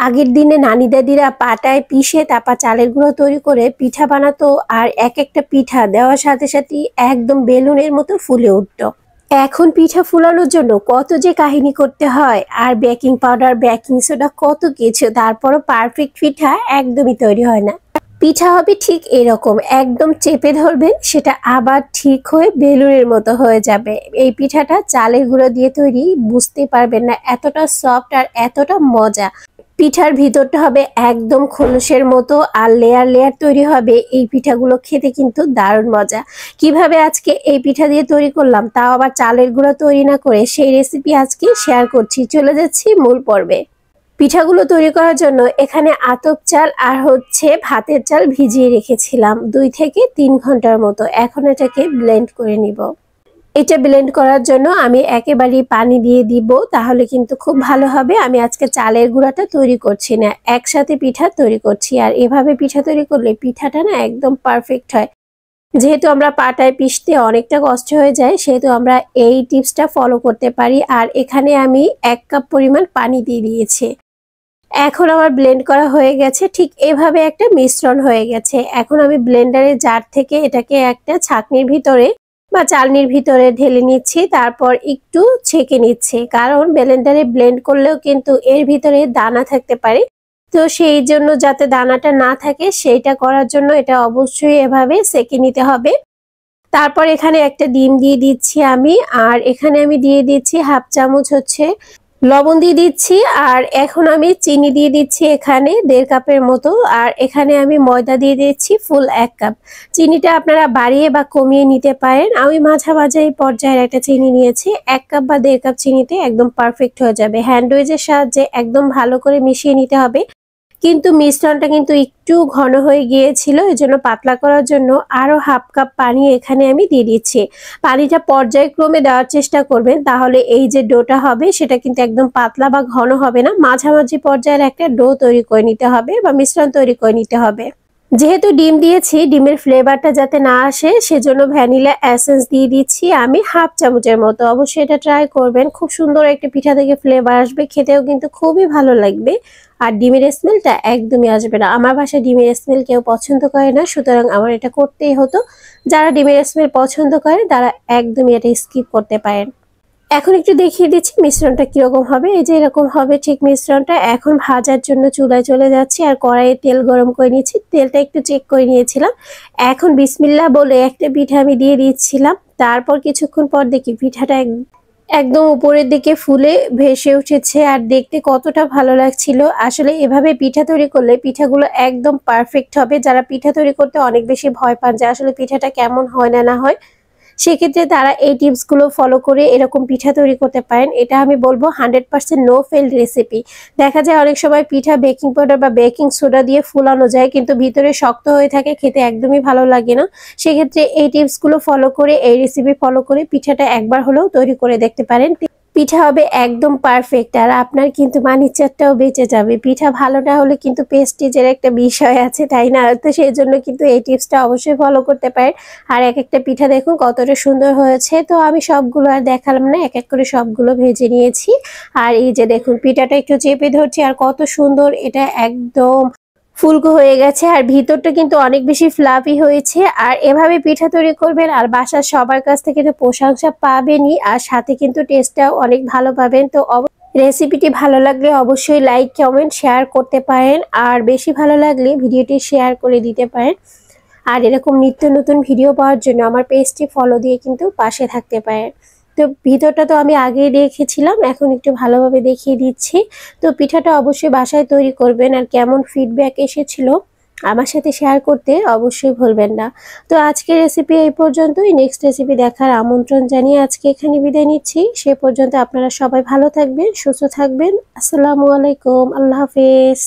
আগের দিনে নানি দাদিরা পাটায় পিষে তারপর চালের গুঁড়ো তৈরি করে পিঠা বানাতো, আর এক একটা পিঠা দেওয়ার সাথে সাথে একদম বেলুনের মতো ফুলে উঠতো। এখন পিঠা ফুলানোর জন্য কত যে কাহিনী করতে হয়, আর বেকিং পাউডার বেকিং সোডা কত কিছু, তারপরও পারফেক্ট পিঠা একদমই তৈরি হয় না। পিঠা হবে ঠিক এরকম, একদম চেপে ধরবেন সেটা আবার ঠিক হয়ে বেলুনের মতো হয়ে যাবে। এই পিঠাটা চালের গুঁড়ো দিয়ে তৈরি, বুঝতে পারবেন না এতটা সফট আর এতটা মজা। পিঠার ভিতরটা হবে একদম খোলসের মতো আর লেয়ার লেয়ার তৈরি হবে। এই পিঠাগুলো খেতে কিন্তু দারুণ মজা। কিভাবে আজকে এই পিঠা দিয়ে তৈরি করলাম, তাও আবার চালের গুঁড়ো তৈরি না করে, সেই রেসিপি আজকে শেয়ার করছি। চলে যাচ্ছি মূল পর্বে। পিঠাগুলো তৈরি করার জন্য এখানে আতপ চাল আর ভাতের চাল ভিজিয়ে রেখেছিলাম 2 থেকে 3 ঘন্টার মতো। এখন এটাকে ব্লেন্ড করে নিব। এটা ব্লেন্ড করার জন্য আমি একেবারেই পানি দিয়ে দিব, তাহলে কিন্তু খুব ভালো হবে। আমি আজকে চালের গুঁড়াটা তৈরি করছি না, একসাথে পিঠা তৈরি করছি। আর এভাবে পিঠা তৈরি করলে পিঠাটা না একদম পারফেক্ট হয়। যেহেতু আমরা পাটায় পিষতে অনেকটা কষ্ট হয়ে যায়, সেহেতু আমরা এই টিপসটা ফলো করতে পারি। আর এখানে আমি 1 কাপ পরিমাণ পানি দিয়ে দিয়েছি। এখন আমার ব্লেন্ড করা হয়ে গেছে, ঠিক এভাবে একটা মিশ্রণ হয়ে গেছে। এখন আমি ব্লেন্ডারের জার থেকে এটাকে একটা ছাঁকনির ভিতরে বা চালনির ভিতরে ঢেলে নিচ্ছি, তারপর একটু ছেঁকে নিচ্ছি। কারণ ব্লেন্ডারে ব্লেন্ড করলেও কিন্তু এর ভিতরে দানা থাকতে পারে, তো সেই জন্য যাতে দানাটা না থাকে সেইটা করার জন্য এটা অবশ্যই এভাবে ছেঁকে নিতে হবে। তারপর এখানে একটা ডিম দিয়ে দিচ্ছি আমি, আর এখানে আমি দিয়ে দিচ্ছি 1/2 চামচ লবণ দিয়ে দিচ্ছি। আর এখন আমি চিনি দিয়ে দিচ্ছি এখানে 1.5 কাপের মতো। আর এখানে আমি ময়দা দিয়ে দিচ্ছি ফুল 1 কাপ। চিনিটা আপনারা বাড়িয়ে বা কমিয়ে নিতে পারেন। আমি মাঝামাঝি পর্যায়ের একটা চিনি নিয়েছি। 1 কাপ বা 1.5 কাপ চিনিতে একদম পারফেক্ট হয়ে যাবে। হ্যান্ড উইচের সাহায্যে একদম ভালো করে মিশিয়ে নিতে হবে। কিন্তু মিশ্রণটা কিন্তু একটু ঘন হয়ে গিয়েছিল, এজন্য পাতলা করার জন্য আরো 1/2 কাপ পানি এখানে আমি দিয়ে দিচ্ছি। পানিটা পর্যায়ক্রমে দেওয়ার চেষ্টা করবেন, তাহলে এই যে ডোটা হবে সেটা কিন্তু একদম পাতলা বা ঘন হবে না। মাঝামাঝি পর্যায়ের একটা ডো তৈরি করে নিতে হবে বা মিশ্রণ তৈরি করে নিতে হবে। যেহেতু ডিম দিয়েছি, ডিমের ফ্লেভারটা যাতে না আসে সেজন্য ভ্যানিলা এসেন্স দিয়ে দিচ্ছি আমি 1/2 চামচের মতো। অবশ্যই এটা ট্রাই করবেন, খুব সুন্দর একটা পিঠা থেকে ফ্লেভার আসবে, খেতেও কিন্তু খুবই ভালো লাগবে। আর ডিমের স্মেলটা একদমই আসবে না। আমার বাসায় ডিমের স্মেল কেউ পছন্দ করে না, সুতরাং আমার এটা করতেই হতো। যারা ডিমের স্মেল পছন্দ করে তারা একদমই এটা স্কিপ করতে পারেন। এখন একটু দেখিয়ে দিচ্ছি মিশ্রণটা কিরকম হবে। এই যে এরকম হবে ঠিক মিশ্রণটা। এখন ভাজার জন্য চুলায় চলে যাচ্ছি আর কড়াইয়ে তেল গরম করে নিচ্ছি। তেলটা একটু চেক করে নিয়েছিলাম। এখন বিসমিল্লাহ বলে একটা পিঠা আমি দিয়ে দিচ্ছিলাম। তারপর কিছুক্ষণ পর দেখি পিঠাটা একদম উপরের দিকে ফুলে ভেসে উঠেছে, আর দেখতে কতটা ভালো লাগছিল। আসলে এভাবে পিঠা তৈরি করলে পিঠাগুলো একদম পারফেক্ট হবে। যারা পিঠা তৈরি করতে অনেক বেশি ভয় পান যে আসলে পিঠাটা কেমন হয় না হয়, সেক্ষেত্রে তারা এই টিপসগুলো ফলো করে এরকম পিঠা তৈরি করতে পারেন। এটা আমি বলবো 100% নো ফেল রেসিপি। দেখা যায় অনেক সময় পিঠা বেকিং পাউডার বা বেকিং সোডা দিয়ে ফুলানো যায়, কিন্তু ভিতরে শক্ত হয়ে থাকে, খেতে একদমই ভালো লাগে না। সেক্ষেত্রে এই টিপসগুলো ফলো করে, এই রেসিপি ফলো করে পিঠাটা একবার হলেও তৈরি করে দেখতে পারেন। পিঠা হবে একদম পারফেক্ট, আর আপনার কিন্তু মানিজ্জাতটাও বেঁচে যাবে। পিঠা ভালো না হলে কিন্তু প্রেস্টিজের একটা বিষয় আছে, তাই না? তো সেই জন্য কিন্তু এই টিপসটা অবশ্যই ফলো করতে পারেন। আর এক একটা পিঠা দেখুন কতটা সুন্দর হয়েছে। তো আমি সবগুলো আর দেখালাম না, এক এক করে সবগুলো ভেজে নিয়েছি। আর এই যে দেখুন পিঠাটা একটু চেপে ধরছি, আর কত সুন্দর এটা একদম ফুলকো হয়ে গেছে, আর ভিতরটা কিন্তু অনেক বেশি ফ্লাফি হয়েছে। আর এভাবে পিঠা তৈরি করবেন আর বাসার সবার কাছ থেকে তো প্রশংসা পাবেনই, আর সাথে কিন্তু টেস্টটাও অনেক ভালো পাবেন। তো রেসিপিটি ভালো লাগলে অবশ্যই লাইক কমেন্ট শেয়ার করতে পারেন, আর বেশি ভালো লাগলে ভিডিওটি শেয়ার করে দিতে পারেন। আর এরকম নিত্য নতুন ভিডিও পাওয়ার জন্য আমার পেজটি ফলো দিয়ে কিন্তু পাশে থাকতে পারেন। তো ভিতরটা তো আমি আগেই রেখেছিলাম, এখন একটু ভালোভাবে দেখিয়ে দিচ্ছি। তো পিঠাটা অবশ্যই বাসায় তৈরি করবেন, আর কেমন ফিডব্যাক এসেছিল আমার সাথে শেয়ার করতে অবশ্যই ভুলবেন না। তো আজকের রেসিপি এই পর্যন্তই। নেক্সট রেসিপি দেখার আমন্ত্রণ জানিয়ে আজকে এখানে বিদায় নিচ্ছি। সে পর্যন্ত আপনারা সবাই ভালো থাকবেন, সুস্থ থাকবেন। আসসালামু আলাইকুম, আল্লাহ হাফেজ।